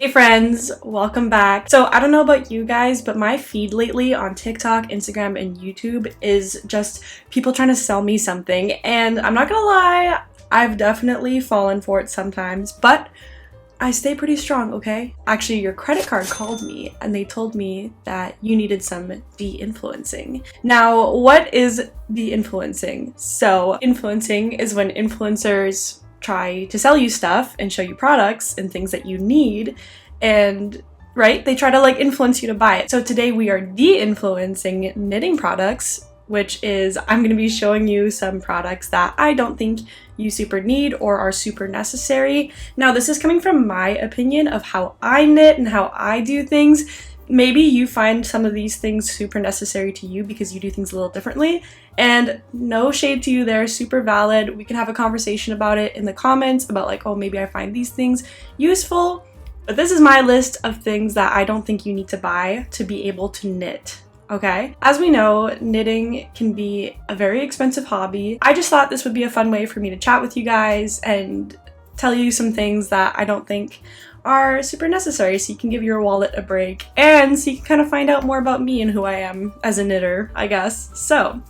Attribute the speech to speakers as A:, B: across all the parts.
A: Hey friends, welcome back. So I don't know about you guys, but my feed lately on TikTok, Instagram, and YouTube is just people trying to sell me something. And I'm not gonna lie, I've definitely fallen for it sometimes, but I stay pretty strong, okay? Actually, your credit card called me and they told me that you needed some de-influencing. Now, what is de-influencing? So, influencing is when influencers try to sell you stuff and show you products and things that you need, and right, they try to like influence you to buy it. So today we are de-influencing knitting products, which is I'm going to be showing you some products that I don't think you super need or are super necessary. Now this is coming from my opinion of how I knit and how I do things. Maybe you find some of these things super necessary to you because you do things a little differently, and no shade to you, they're super valid. We can have a conversation about it in the comments about like, oh, maybe I find these things useful, but this is my list of things that I don't think you need to buy to be able to knit. Okay? As we know, knitting can be a very expensive hobby. I just thought this would be a fun way for me to chat with you guys and tell you some things that I don't think are super necessary, so you can give your wallet a break and so you can kind of find out more about me and who I am as a knitter, I guess. So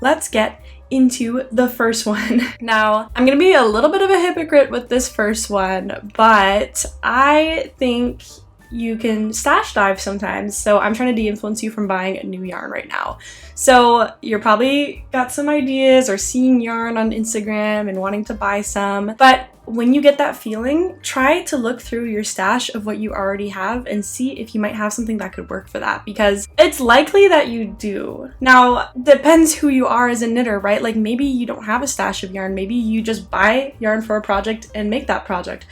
A: let's get into the first one. Now, I'm gonna be a little bit of a hypocrite with this first one, but I think you can stash dive sometimes. So I'm trying to de-influence you from buying a new yarn right now. So you're probably got some ideas or seeing yarn on Instagram and wanting to buy some, but when you get that feeling, try to look through your stash of what you already have and see if you might have something that could work for that, because it's likely that you do. Now, depends who you are as a knitter, right? Like maybe you don't have a stash of yarn, maybe you just buy yarn for a project and make that project.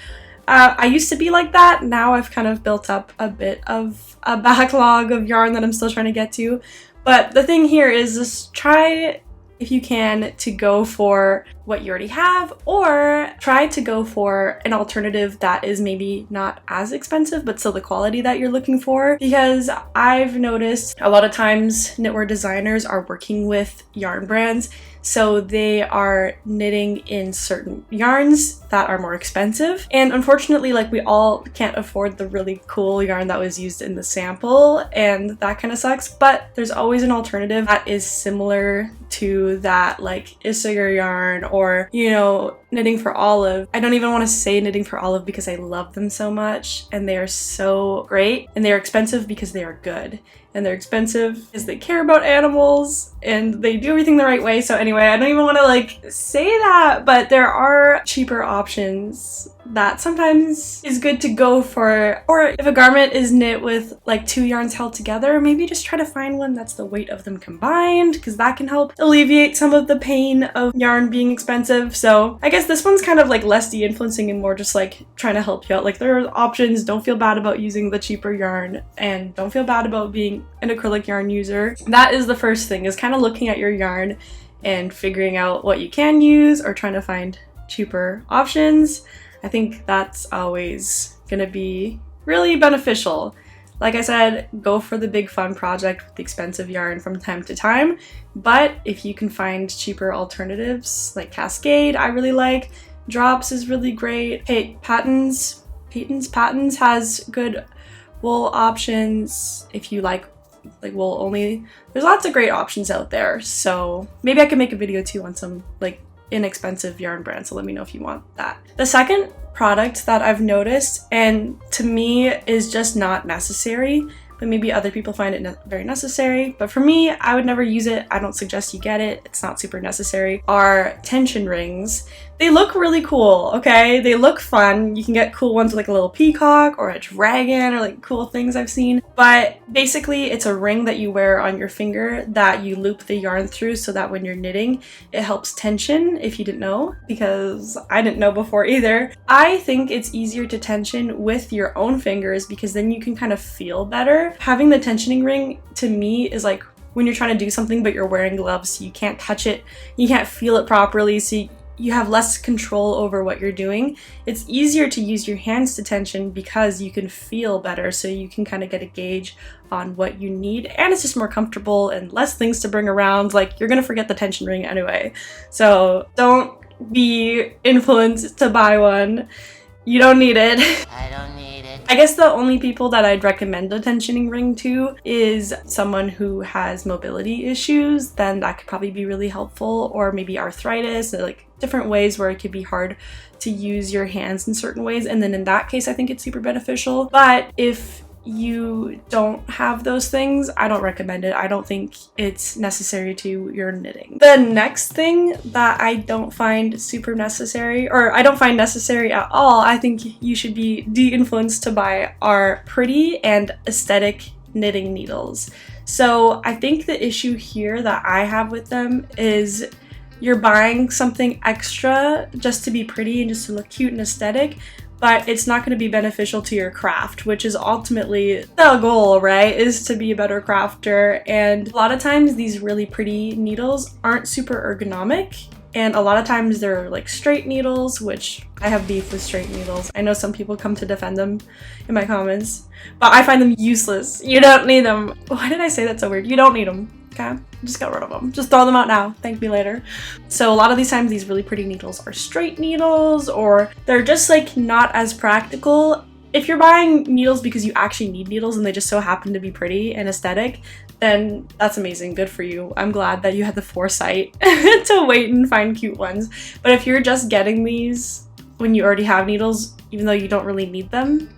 A: I used to be like that. Now I've kind of built up a bit of a backlog of yarn that I'm still trying to get to. But the thing here is just try, if you can, to go for what you already have, or try to go for an alternative that is maybe not as expensive but still the quality that you're looking for, because I've noticed a lot of times knitwear designers are working with yarn brands, so they are knitting in certain yarns that are more expensive, and unfortunately, like, we all can't afford the really cool yarn that was used in the sample, and that kind of sucks. But there's always an alternative that is similar to that, like Issachar yarn, or, you know, Knitting for Olive. I don't even want to say Knitting for Olive because I love them so much and they are so great, and they are expensive because they are good, and they're expensive because they care about animals and they do everything the right way. So anyway, I don't even want to like say that, but there are cheaper options that sometimes is good to go for. Or if a garment is knit with like two yarns held together, maybe just try to find one that's the weight of them combined, because that can help alleviate some of the pain of yarn being expensive. So I guess this one's kind of like less de-influencing and more just like trying to help you out. Like, there are options. Don't feel bad about using the cheaper yarn, and don't feel bad about being an acrylic yarn user. That is the first thing, is kind of looking at your yarn and figuring out what you can use or trying to find cheaper options. I think that's always gonna be really beneficial. Like I said, go for the big fun project with the expensive yarn from time to time, but if you can find cheaper alternatives like Cascade, I really like. Drops is really great. Hey, Patons has good wool options if you like wool only. There's lots of great options out there, so maybe I could make a video too on some like inexpensive yarn brands, so let me know if you want that. The second product that I've noticed, and to me is just not necessary, but maybe other people find it very necessary, but for me, I would never use it. I don't suggest you get it. It's not super necessary. Are tension rings. They look really cool, okay? They look fun. You can get cool ones with like a little peacock or a dragon or like cool things I've seen. But basically, it's a ring that you wear on your finger that you loop the yarn through so that when you're knitting, it helps tension, if you didn't know, because I didn't know before either. I think it's easier to tension with your own fingers because then you can kind of feel better. Having the tensioning ring, to me, is like when you're trying to do something but you're wearing gloves, so you can't touch it, you can't feel it properly, so you have less control over what you're doing. It's easier to use your hands to tension because you can feel better, so you can kind of get a gauge on what you need, and it's just more comfortable and less things to bring around. Like, you're gonna forget the tension ring anyway, so don't be influenced to buy one. You don't need it.
B: I don't need it.
A: I guess the only people that I'd recommend a tensioning ring to is someone who has mobility issues. Then that could probably be really helpful, or maybe arthritis, or like different ways where it could be hard to use your hands in certain ways. And then in that case, I think it's super beneficial. But if you don't have those things, I don't recommend it. I don't think it's necessary to your knitting. The next thing that I don't find super necessary, or I don't find necessary at all, I think you should be de-influenced to buy, are pretty and aesthetic knitting needles. So I think the issue here that I have with them is you're buying something extra just to be pretty and just to look cute and aesthetic, but it's not going to be beneficial to your craft, which is ultimately the goal, right? Is to be a better crafter. And a lot of times these really pretty needles aren't super ergonomic. And a lot of times they're like straight needles, which I have beef with straight needles. I know some people come to defend them in my comments, but I find them useless. You don't need them. Why did I say that so weird? You don't need them. Okay, just get rid of them. Just throw them out now. Thank me later. So a lot of these times these really pretty needles are straight needles, or they're just like not as practical. If you're buying needles because you actually need needles and they just so happen to be pretty and aesthetic, then that's amazing. Good for you. I'm glad that you had the foresight to wait and find cute ones. But if you're just getting these when you already have needles, even though you don't really need them,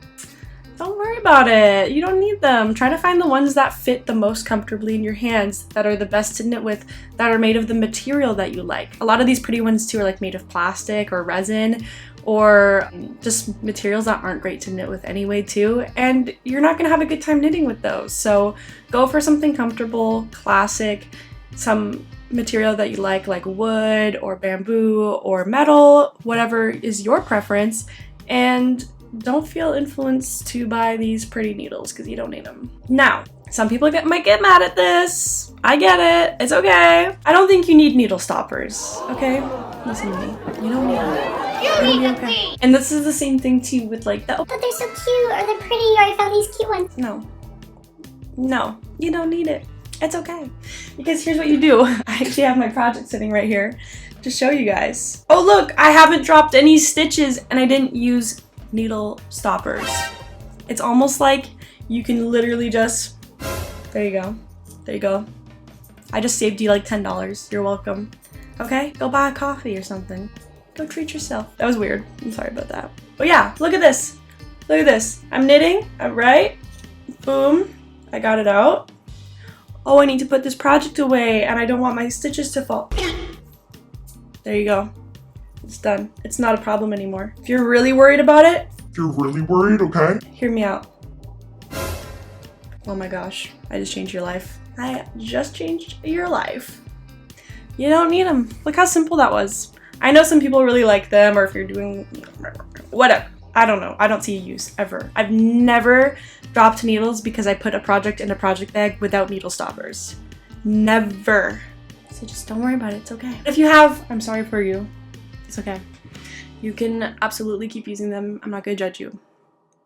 A: don't worry about it. You don't need them. Try to find the ones that fit the most comfortably in your hands, that are the best to knit with, that are made of the material that you like. A lot of these pretty ones too are like made of plastic or resin, or just materials that aren't great to knit with anyway too, and you're not gonna have a good time knitting with those. So go for something comfortable, classic, some material that you like wood or bamboo or metal, whatever is your preference, and don't feel influenced to buy these pretty needles because you don't need them. Now, some people might get mad at this. I get it. It's okay. I don't think you need needle stoppers, okay? Listen to me. You don't need them.
B: You need them,
A: okay. And this is the same thing too with like the—
B: but they're so cute, or they're pretty, or I found these cute ones.
A: No, you don't need it. It's okay. Because here's what you do. I actually have my project sitting right here to show you guys. Oh look, I haven't dropped any stitches and I didn't use needle stoppers. It's almost like you can literally just— there you go. There you go. I just saved you like $10. You're welcome. Okay? Go buy a coffee or something. Go treat yourself. That was weird. I'm sorry about that. But yeah, look at this. Look at this. I'm knitting, right? Boom. I got it out. Oh, I need to put this project away and I don't want my stitches to fall. There you go. It's done. It's not a problem anymore. If you're really worried about it—
C: If you're really worried, okay?
A: hear me out. Oh my gosh, I just changed your life. I just changed your life. You don't need them. Look how simple that was. I know some people really like them, or if you're doing whatever. I don't know. I don't see a use ever. I've never dropped needles because I put a project in a project bag without needle stoppers. Never. So just don't worry about it. It's okay. If you have, I'm sorry for you. It's okay. You can absolutely keep using them. I'm not gonna judge you,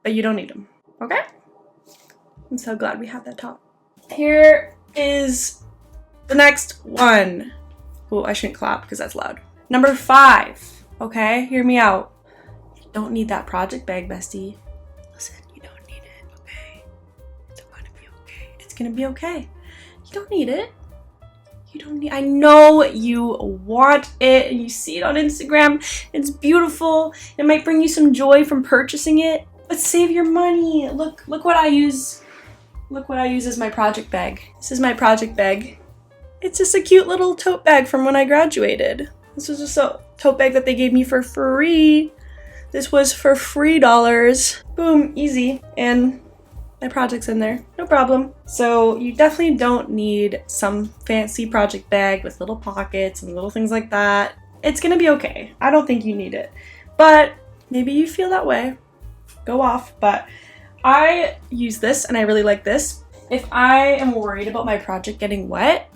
A: but you don't need them. Okay? I'm so glad we have that talk. Here is the next one. Oh, I shouldn't clap because that's loud. Number 5. Okay, hear me out. You don't need that project bag, bestie. Listen, you don't need it, okay? It's gonna be okay. It's gonna be okay. You don't need it. You don't need— I know you want it and you see it on Instagram. It's beautiful. It might bring you some joy from purchasing it, but save your money. Look what I use. Look what I use as my project bag. This is my project bag. It's just a cute little tote bag from when I graduated. This was just a tote bag that they gave me for free. This was for free dollars. Boom, easy. And my project's in there, no problem. So you definitely don't need some fancy project bag with little pockets and little things like that. It's gonna be okay. I don't think you need it, but maybe you feel that way. Go off, but I use this and I really like this. If I am worried about my project getting wet,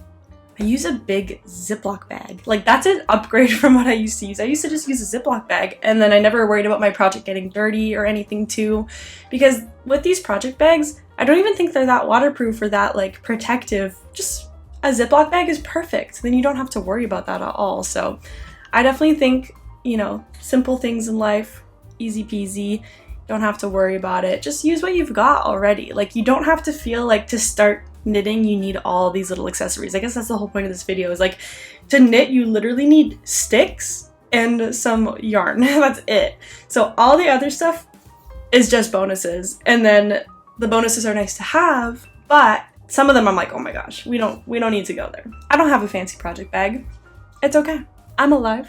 A: I use a big Ziploc bag. Like, that's an upgrade from what I used to use. I used to just use a Ziploc bag and then I never worried about my project getting dirty or anything too. Because with these project bags, I don't even think they're that waterproof or that like protective. Just a Ziploc bag is perfect. Then you don't have to worry about that at all. So I definitely think, you know, simple things in life, easy peasy. Don't have to worry about it. Just use what you've got already. Like, you don't have to feel like to start knitting you need all these little accessories. I guess that's the whole point of this video, is like, to knit you literally need sticks and some yarn. That's it. So all the other stuff is just bonuses, and then the bonuses are nice to have, but some of them I'm like, oh my gosh, we don't need to go there. I don't have a fancy project bag. It's okay. I'm alive.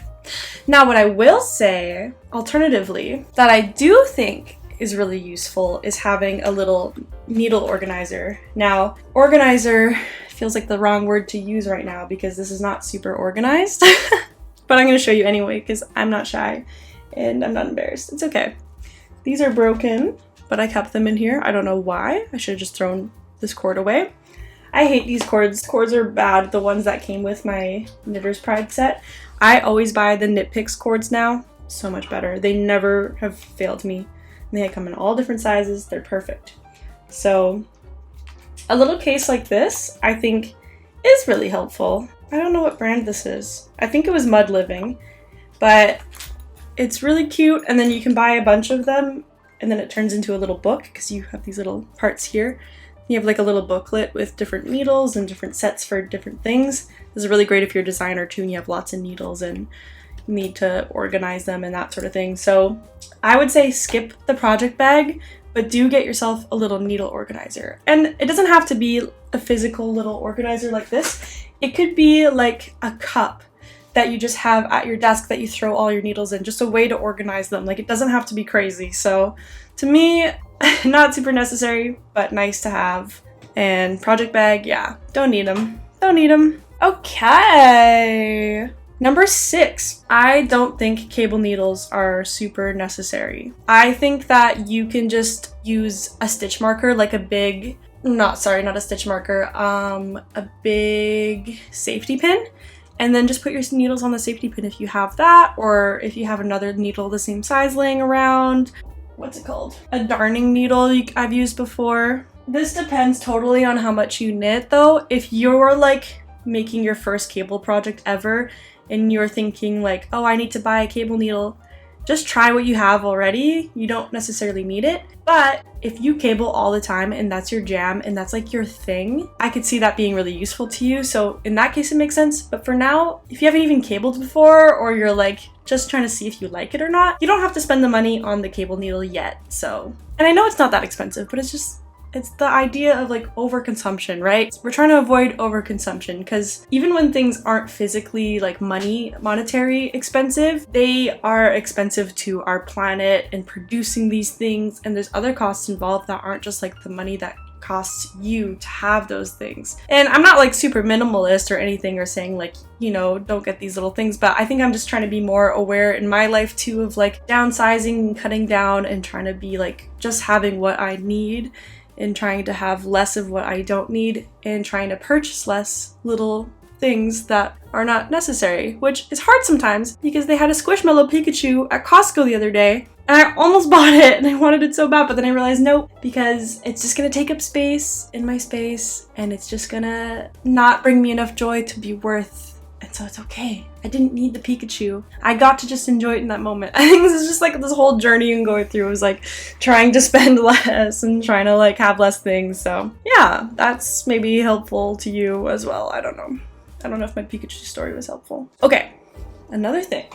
A: Now, what I will say, alternatively, that I do think is really useful is having a little needle organizer. Now, organizer feels like the wrong word to use right now because this is not super organized, but I'm going to show you anyway because I'm not shy and I'm not embarrassed. It's okay. These are broken, but I kept them in here. I don't know why. I should have just thrown this cord away. I hate these cords. Cords are bad. The ones that came with my Knitter's Pride set. I always buy the Knit Picks cords now. So much better. They never have failed me. They come in all different sizes. They're perfect. So a little case like this, I think, is really helpful. I don't know what brand this is. I think it was Mud Living, but it's really cute. And then you can buy a bunch of them and then it turns into a little book because you have these little parts here. You have like a little booklet with different needles and different sets for different things. This is really great if you're a designer too and you have lots of needles and you need to organize them and that sort of thing. So I would say skip the project bag, but do get yourself a little needle organizer. And it doesn't have to be a physical little organizer like this. It could be like a cup that you just have at your desk that you throw all your needles in, just a way to organize them. Like, it doesn't have to be crazy. So to me, not super necessary, but nice to have. And project bag, yeah, don't need them. Don't need them. Okay. Number 6, I don't think cable needles are super necessary. I think that you can just use a stitch marker, like a big, not a stitch marker, a big safety pin, and then just put your needles on the safety pin if you have that, or if you have another needle the same size laying around. What's it called? A darning needle I've used before. This depends totally on how much you knit though. If you're like making your first cable project ever and you're thinking like, oh, I need to buy a cable needle, just try what you have already. You don't necessarily need it. But if you cable all the time and that's your jam and that's like your thing, I could see that being really useful to you. So in that case, it makes sense. But for now, if you haven't even cabled before, or you're like just trying to see if you like it or not, you don't have to spend the money on the cable needle yet. So, and I know it's not that expensive, but it's the idea of like overconsumption, right? We're trying to avoid overconsumption because even when things aren't physically like monetary expensive, they are expensive to our planet and producing these things. And there's other costs involved that aren't just like the money that costs you to have those things. And I'm not like super minimalist or anything or saying like, you know, don't get these little things, but I think I'm just trying to be more aware in my life too of like downsizing and cutting down and trying to be like just having what I need and trying to have less of what I don't need and trying to purchase less little things that are not necessary, which is hard sometimes because they had a Squishmallow Pikachu at Costco the other day and I almost bought it and I wanted it so bad, but then I realized no, because it's just gonna take up space in my space and it's just gonna not bring me enough joy to be worth. And so it's okay. I didn't need the Pikachu. I got to just enjoy it in that moment. I think this is just like this whole journey I'm going through is like trying to spend less and trying to like have less things. So yeah, that's maybe helpful to you as well. I don't know. I don't know if my Pikachu story was helpful. Okay, another thing.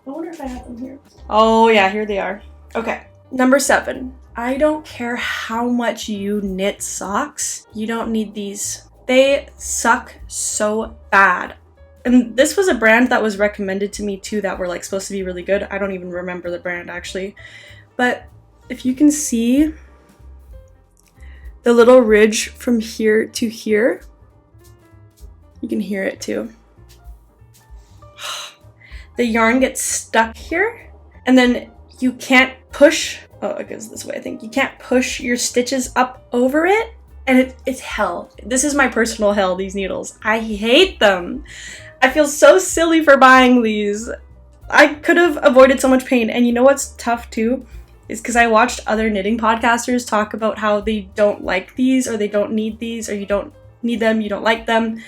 A: I wonder if I have them here. Oh yeah, here they are. Okay, number 7. I don't care how much you knit socks. You don't need these. They suck so bad. And this was a brand that was recommended to me too that were like supposed to be really good. I don't even remember the brand actually. But if you can see the little ridge from here to here, you can hear it too. The yarn gets stuck here and then you can't push, oh it goes this way I think. You can't push your stitches up over it and it's hell. This is my personal hell, these needles. I hate them. I feel so silly for buying these. I could have avoided so much pain. And you know what's tough too? Is because I watched other knitting podcasters talk about how they don't like these or they don't need these or you don't need them, you don't like them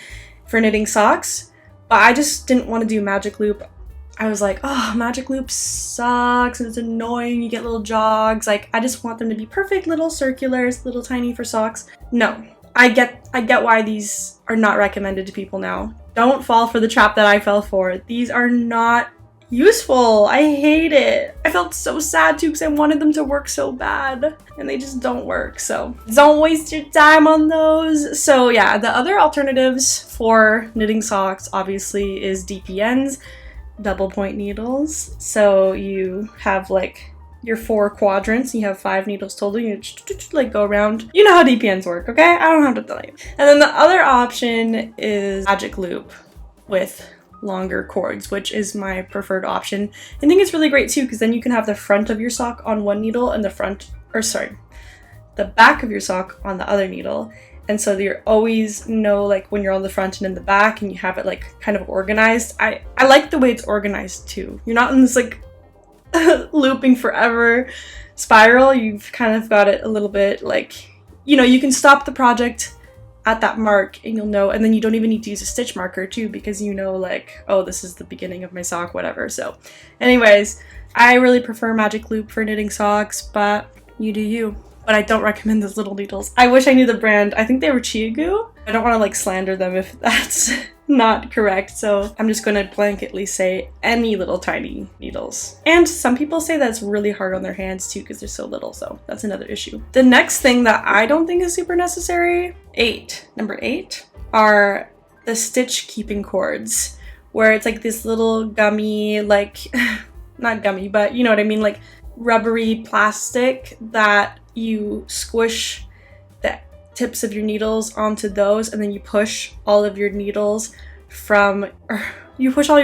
A: for knitting socks. But I just didn't want to do magic loop. I was like, oh, Magic Loop sucks and it's annoying. You get little jogs. Like, I just want them to be perfect little circulars, little tiny for socks. No, I get why these are not recommended to people now. Don't fall for the trap that I fell for. These are not useful. I hate it. I felt so sad too because I wanted them to work so bad and they just don't work. So don't waste your time on those. So yeah, the other alternatives for knitting socks obviously is DPNs, double point needles. So you have like your 4 quadrants, you have 5 needles total, you just like go around. You know how DPNs work, okay? I don't have to tell you. And then the other option is Magic Loop with longer cords, which is my preferred option. I think it's really great too because then you can have the front of your sock on one needle and the back of your sock on the other needle. And so you're always know like when you're on the front and in the back and you have it like kind of organized. I like the way it's organized too. You're not in this like looping forever spiral. You've kind of got it a little bit like, you know, you can stop the project at that mark and you'll know, and then you don't even need to use a stitch marker too because you know like, oh, this is the beginning of my sock, whatever. So anyways, I really prefer Magic Loop for knitting socks, but you do you. But I don't recommend those little needles. I wish I knew the brand. I think they were Chia Goo. I don't want to like slander them if that's not correct, so I'm just going to blanketly say any little tiny needles. And some people say that's really hard on their hands too because they're so little, so that's another issue. The next thing that I don't think is super necessary, number 8, are the stitch keeping cords, where it's like this little gummy, like, not gummy, but you know what I mean, like rubbery plastic that you squish the tips of your needles onto those and then you push all of your needles you push all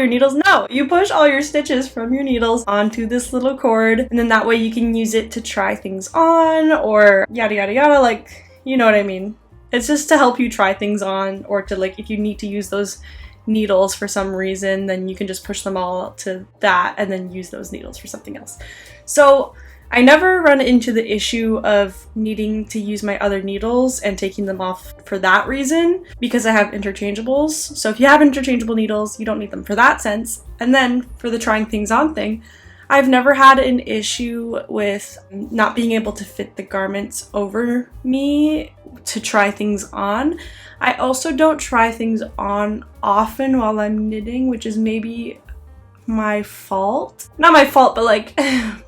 A: your stitches from your needles onto this little cord, and then that way you can use it to try things on or yada yada yada, like, you know what I mean. It's just to help you try things on, or to like if you need to use those needles for some reason, then you can just push them all to that and then use those needles for something else. So I never run into the issue of needing to use my other needles and taking them off for that reason because I have interchangeables. So if you have interchangeable needles, you don't need them for that sense. And then for the trying things on thing, I've never had an issue with not being able to fit the garments over me to try things on. I also don't try things on often while I'm knitting, which is maybe my fault. Not my fault, but like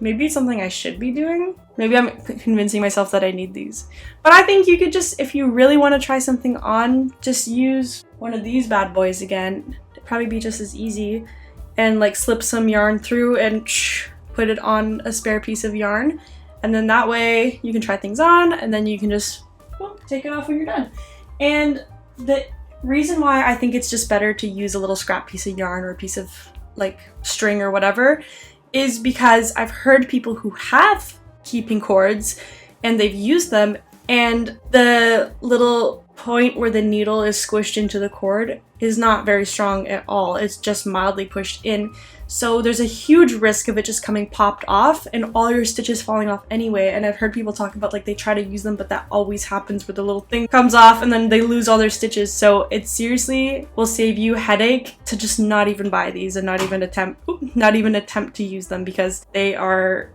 A: maybe it's something I should be doing. Maybe I'm convincing myself that I need these. But I think you could just, if you really want to try something on, just use one of these bad boys again. It'd probably be just as easy. And like slip some yarn through and put it on a spare piece of yarn. And then that way you can try things on and then you can just take it off when you're done. And the reason why I think it's just better to use a little scrap piece of yarn or a piece of like string or whatever is because I've heard people who have keeping cords and they've used them and the little point where the needle is squished into the cord is not very strong at all. It's just mildly pushed in. So there's a huge risk of it just coming popped off and all your stitches falling off anyway. And I've heard people talk about like they try to use them, but that always happens where the little thing comes off and then they lose all their stitches. So it seriously will save you headache to just not even buy these and not even attempt to use them because they are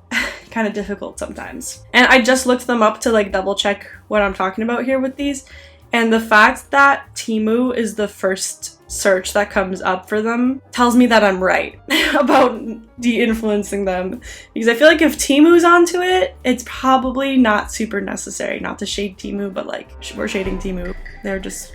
A: kind of difficult sometimes. And I just looked them up to like double check what I'm talking about here with these. And the fact that Temu is the first search that comes up for them tells me that I'm right about de-influencing them. Because I feel like if Temu's onto it, it's probably not super necessary. Not to shade Temu, but like, we're shading Temu. They're just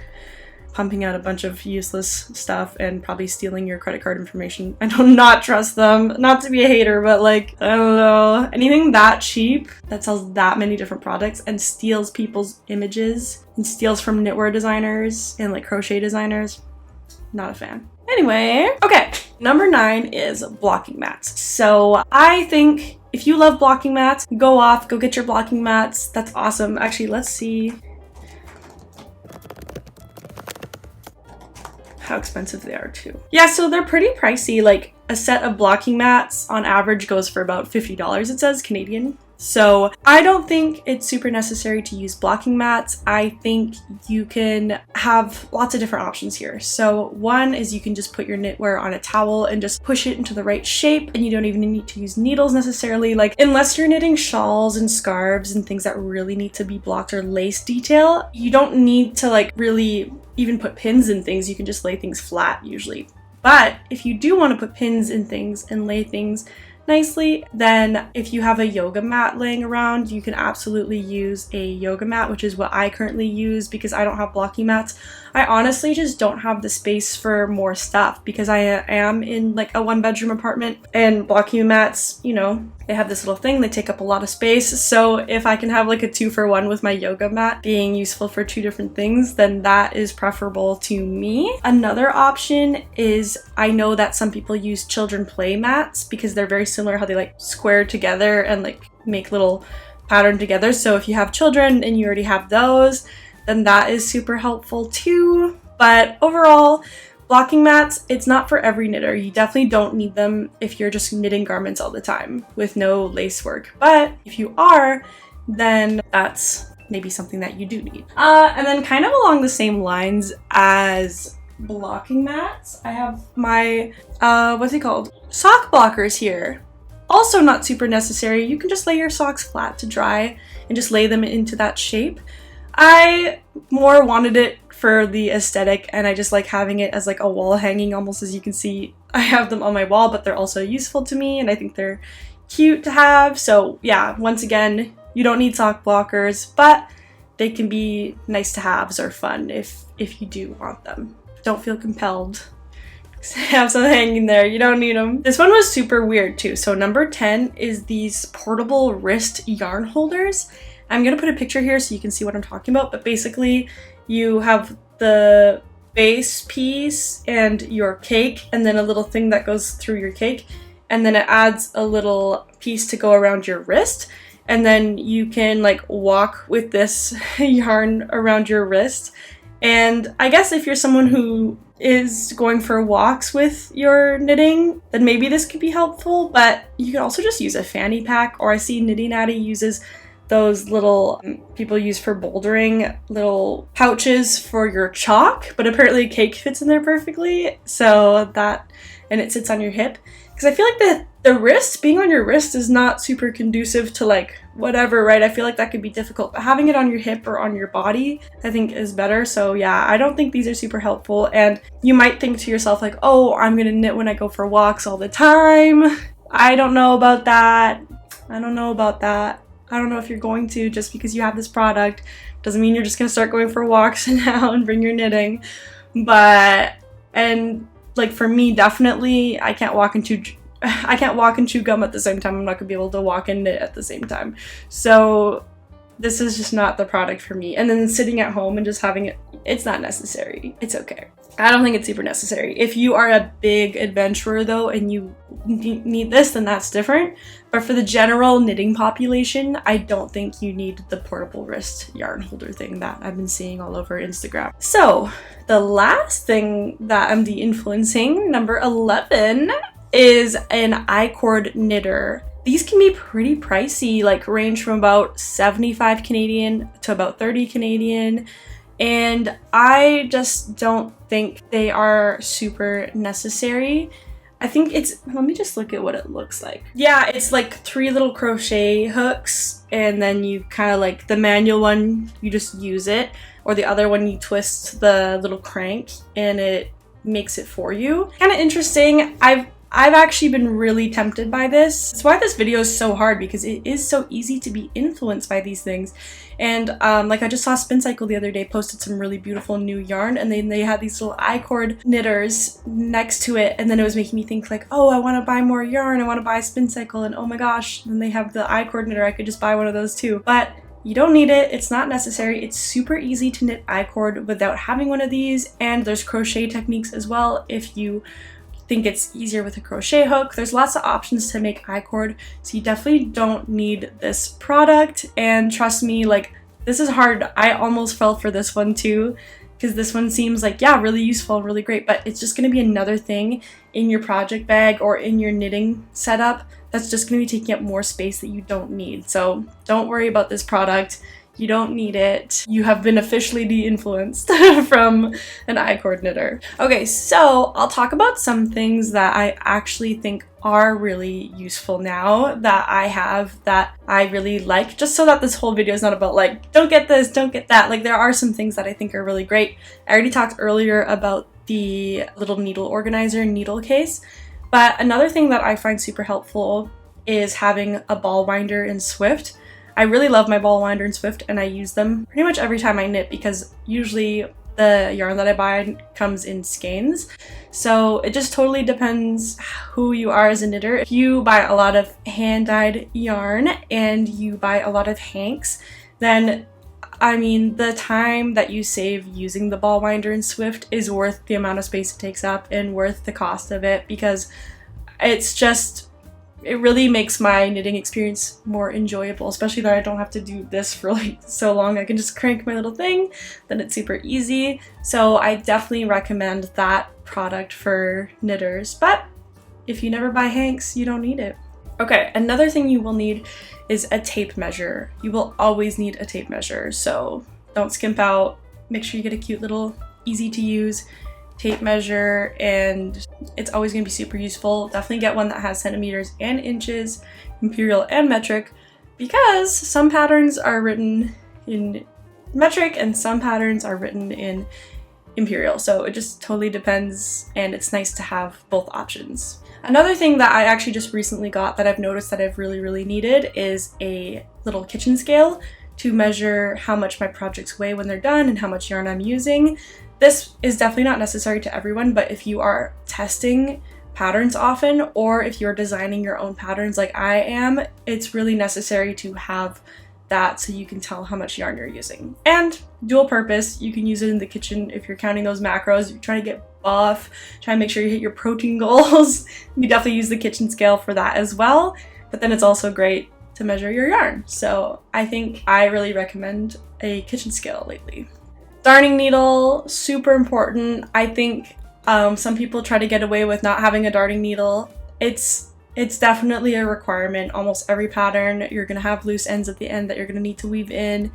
A: pumping out a bunch of useless stuff and probably stealing your credit card information. I do not trust them. Not to be a hater, but like, I don't know. Anything that cheap that sells that many different products and steals people's images and steals from knitwear designers and like crochet designers, not a fan. Anyway, okay. Number 9 is blocking mats. So I think if you love blocking mats, go get your blocking mats. That's awesome. Actually, let's see how expensive they are too. Yeah, so they're pretty pricey. Like a set of blocking mats on average goes for about $50, it says, Canadian. So I don't think it's super necessary to use blocking mats. I think you can have lots of different options here. So one is you can just put your knitwear on a towel and just push it into the right shape, and you don't even need to use needles necessarily. Like, unless you're knitting shawls and scarves and things that really need to be blocked or lace detail, you don't need to like really even put pins in things. You can just lay things flat usually. But if you do want to put pins in things and lay things nicely, then if you have a yoga mat laying around, you can absolutely use a yoga mat, which is what I currently use because I don't have blocking mats. I honestly just don't have the space for more stuff because I am in like a 1-bedroom apartment, and blocking mats, you know, they have this little thing, they take up a lot of space. So if I can have like a 2-for-1 with my yoga mat being useful for 2 different things, then that is preferable to me. Another option is, I know that some people use children play mats because they're very similar how they like square together and like make little pattern together. So if you have children and you already have those, then that is super helpful too. But overall, blocking mats, it's not for every knitter. You definitely don't need them if you're just knitting garments all the time with no lace work. But if you are, then that's maybe something that you do need. And then kind of along the same lines as blocking mats, I have my, what's it called? Sock blockers here. Also not super necessary. You can just lay your socks flat to dry and just lay them into that shape. I more wanted it for the aesthetic, and I just like having it as like a wall hanging almost. As you can see, I have them on my wall, but they're also useful to me and I think they're cute to have. So yeah, once again, you don't need sock blockers, but they can be nice to haves or fun if you do want them. Don't feel compelled. Have some hanging there, you don't need them. This one was super weird too. So number 10 is these portable wrist yarn holders. I'm gonna put a picture here so you can see what I'm talking about, but basically you have the base piece and your cake, and then a little thing that goes through your cake, and then it adds a little piece to go around your wrist, and then you can like walk with this yarn around your wrist. And I guess if you're someone who is going for walks with your knitting, then maybe this could be helpful, but you could also just use a fanny pack, or I see Knitty Natty uses those little people use for bouldering little pouches for your chalk, but apparently cake fits in there perfectly. So that, and it sits on your hip, because I feel like the wrist, being on your wrist is not super conducive to like whatever, right? I feel like that could be difficult, but having it on your hip or on your body I think is better. So yeah, I don't think these are super helpful, and you might think to yourself like, oh, I'm gonna knit when I go for walks all the time. I don't know about that. I don't know if you're going to. Just because you have this product doesn't mean you're just gonna start going for walks now and bring your knitting. But, and like for me, definitely I can't walk and chew gum at the same time. I'm not gonna be able to walk and knit at the same time. So this is just not the product for me. And then sitting at home and just having it, it's not necessary. It's okay. I don't think it's super necessary. If you are a big adventurer though and you need this, then that's different. But for the general knitting population, I don't think you need the portable wrist yarn holder thing that I've been seeing all over Instagram. So the last thing that I'm de-influencing, number 11, is an I-cord knitter. These can be pretty pricey, like range from about 75 Canadian to about 30 Canadian. And I just don't think they are super necessary. I think it's, let me just look at what it looks like. Yeah, it's like 3 little crochet hooks, and then you kind of like the manual one, you just use it, or the other one you twist the little crank and it makes it for you. Kind of interesting. I've actually been really tempted by this. That's why this video is so hard, because it is so easy to be influenced by these things. And like I just saw Spin Cycle the other day posted some really beautiful new yarn, and they had these little I-cord knitters next to it, and then it was making me think like, oh, I want to buy more yarn, I want to buy Spin Cycle, and oh my gosh, then they have the I-cord knitter, I could just buy one of those too. But you don't need it, it's not necessary. It's super easy to knit I-cord without having one of these, and there's crochet techniques as well if you think it's easier with a crochet hook. There's lots of options to make I-cord, so you definitely don't need this product. And trust me, like, this is hard. I almost fell for this one too, because this one seems like, yeah, really useful, really great, but it's just going to be another thing in your project bag or in your knitting setup that's just going to be taking up more space that you don't need. So don't worry about this product. You don't need it. You have been officially de-influenced from an I-cord knitter. Okay, so I'll talk about some things that I actually think are really useful now that I have that I really like, just so that this whole video is not about like, don't get this, don't get that. Like, there are some things that I think are really great. I already talked earlier about the little needle organizer needle case, but another thing that I find super helpful is having a ball winder in Swift. I really love my ball winder in Swift, and I use them pretty much every time I knit because usually the yarn that I buy comes in skeins. So it just totally depends who you are as a knitter. If you buy a lot of hand-dyed yarn and you buy a lot of hanks, then I mean, the time that you save using the ball winder in Swift is worth the amount of space it takes up and worth the cost of it, because it really makes my knitting experience more enjoyable, especially that I don't have to do this for like so long. I can just crank my little thing, then it's super easy. So I definitely recommend that product for knitters, but if you never buy hanks, you don't need it. Okay, another thing you will need is a tape measure. You will always need a tape measure, so don't skimp out. Make sure you get a cute little, easy to use tape measure, and it's always going to be super useful. Definitely get one that has centimeters and inches, imperial and metric, because some patterns are written in metric and some patterns are written in imperial, so it just totally depends, and it's nice to have both options. Another thing that I actually just recently got that I've noticed that I've really needed is a little kitchen scale to measure how much my projects weigh when they're done and how much yarn I'm using. This is definitely not necessary to everyone, but if you are testing patterns often, or if you're designing your own patterns like I am, it's really necessary to have that so you can tell how much yarn you're using. And dual purpose, you can use it in the kitchen if you're counting those macros, you're trying to get buff, try and make sure you hit your protein goals. You definitely use the kitchen scale for that as well, but then it's also great to measure your yarn. So I think I really recommend a kitchen scale lately. Darning needle, super important. I think some people try to get away with not having a darning needle. It's definitely a requirement. Almost every pattern, you're gonna have loose ends at the end that you're gonna need to weave in,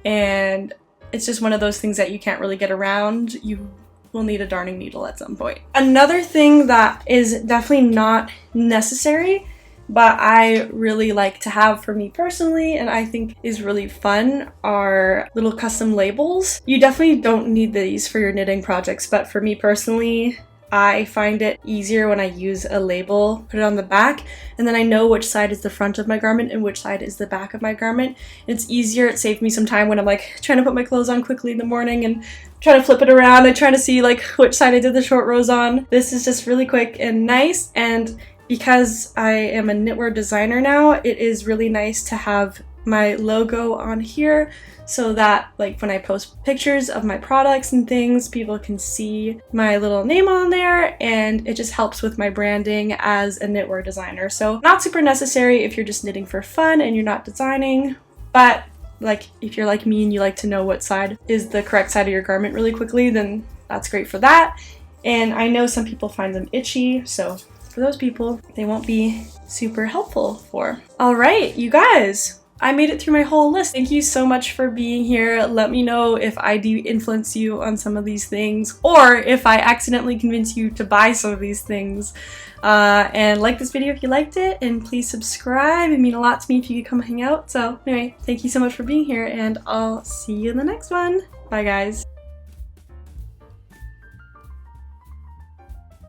A: and it's just one of those things that you can't really get around. You will need a darning needle at some point. Another thing that is definitely not necessary, but I really like to have for me personally, and I think is really fun, are little custom labels. You definitely don't need these for your knitting projects, but for me personally, I find it easier when I use a label, put it on the back, and then I know which side is the front of my garment and which side is the back of my garment. It's easier, it saved me some time when I'm like trying to put my clothes on quickly in the morning and trying to flip it around and trying to see like which side I did the short rows on. This is just really quick and nice, and because I am a knitwear designer now, it is really nice to have my logo on here so that like when I post pictures of my products and things, people can see my little name on there, and it just helps with my branding as a knitwear designer. So not super necessary if you're just knitting for fun and you're not designing, but like if you're like me and you like to know what side is the correct side of your garment really quickly, then that's great for that. And I know some people find them itchy, so for those people, they won't be super helpful for. All right, you guys, I made it through my whole list. Thank you so much for being here. Let me know if I de-influence you on some of these things, or if I accidentally convince you to buy some of these things. And like this video if you liked it, and please subscribe. It'd mean a lot to me if you could come hang out. So anyway, thank you so much for being here, and I'll see you in the next one. Bye guys.